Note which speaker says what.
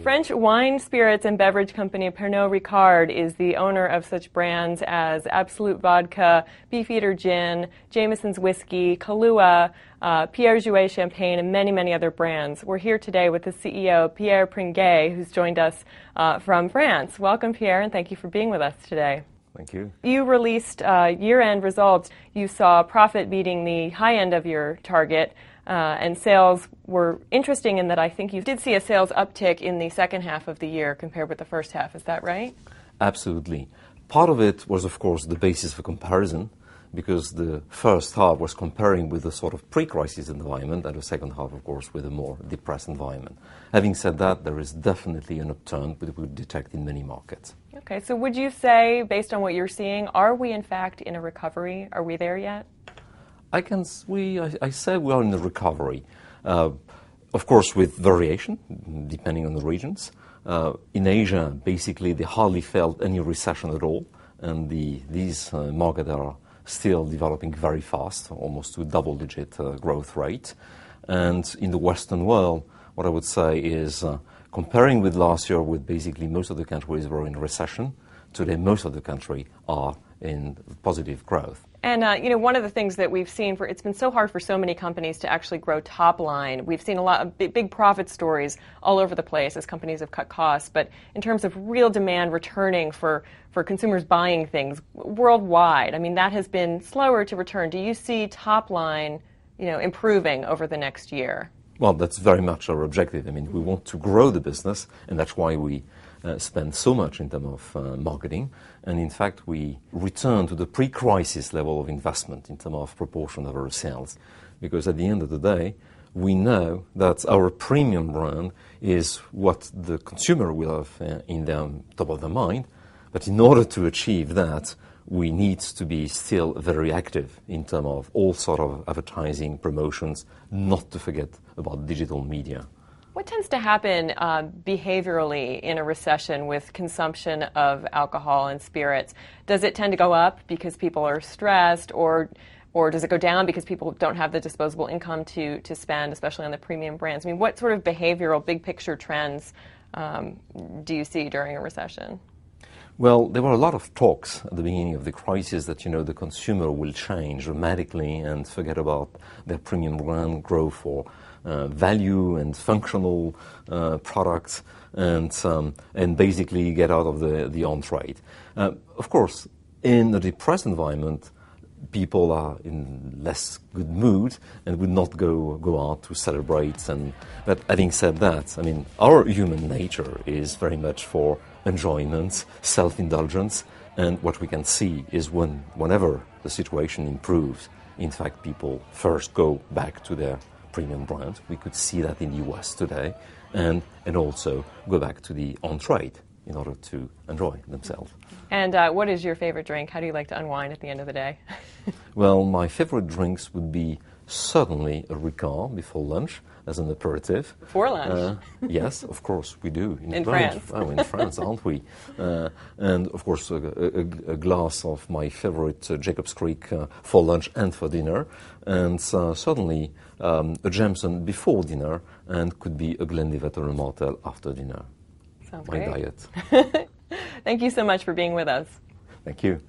Speaker 1: French wine, spirits, and beverage company Pernod Ricard is the owner of such brands as Absolute Vodka, Beefeater Gin, Jameson's Whiskey, Kahlua, Pierre Pringuet Champagne, and many, many other brands. We're here today with the CEO, Pierre Pringuet, who's joined us from France. Welcome, Pierre, and thank you for being with us today.
Speaker 2: Thank you.
Speaker 1: You released year-end results. You saw profit beating the high end of your target. And sales were interesting in that I think you did see a sales uptick in the second half of the year compared with the first half. Is that right?
Speaker 2: Absolutely. Part of it was, of course, the basis for comparison, because the first half was comparing with the sort of pre-crisis environment, and the second half, of course, with a more depressed environment. Having said that, there is definitely an upturn that we detect in many markets.
Speaker 1: Okay, so would you say, based on what you're seeing, are we in fact in a recovery? Are we there yet?
Speaker 2: I say we are in a recovery, of course with variation, depending on the regions. In Asia, basically, they hardly felt any recession at all, and these markets are still developing very fast, almost to a double-digit growth rate. And in the Western world, what I would say is, comparing with last year, with basically most of the countries were in recession, today most of the countries are in positive growth.
Speaker 1: And, one of the things that we've seen, it's been so hard for so many companies to actually grow top line. We've seen a lot of big profit stories all over the place as companies have cut costs. But in terms of real demand returning for consumers buying things worldwide, I mean, that has been slower to return. Do you see top line, improving over the next year?
Speaker 2: Well, that's very much our objective. I mean, we want to grow the business, and that's why we spend so much in terms of marketing. And in fact, we return to the pre-crisis level of investment in terms of proportion of our sales. Because at the end of the day, we know that our premium brand is what the consumer will have in the top of their mind. But in order to achieve that, we need to be still very active in terms of all sort of advertising, promotions, not to forget about digital media.
Speaker 1: What tends to happen behaviorally in a recession with consumption of alcohol and spirits? Does it tend to go up because people are stressed, or does it go down because people don't have the disposable income to spend, especially on the premium brands? I mean, what sort of behavioral, big picture trends do you see during a recession?
Speaker 2: Well, there were a lot of talks at the beginning of the crisis that, the consumer will change dramatically and forget about their premium brand, grow for value and functional products, and basically get out of the on-trade. Of course, in a depressed environment, people are in less good mood and would not go out to celebrate. But having said that, I mean, our human nature is very much for enjoyment, self-indulgence, and what we can see is whenever the situation improves, in fact, people first go back to their premium brand. We could see that in the US today, and also go back to the on-trade in order to enjoy themselves.
Speaker 1: And what is your favorite drink? How do you like to unwind at the end of the day?
Speaker 2: Well, my favorite drinks would be certainly a Ricard before lunch as an aperitif.
Speaker 1: Before lunch?
Speaker 2: Yes, of course, we do.
Speaker 1: In France?
Speaker 2: Oh, in France, aren't we? And, of course, a glass of my favorite Jacob's Creek for lunch and for dinner. And certainly a Jameson before dinner, and could be a Glenlivet or a Martell after dinner.
Speaker 1: Sounds
Speaker 2: my
Speaker 1: great.
Speaker 2: diet.
Speaker 1: Thank you so much for being with us.
Speaker 2: Thank you.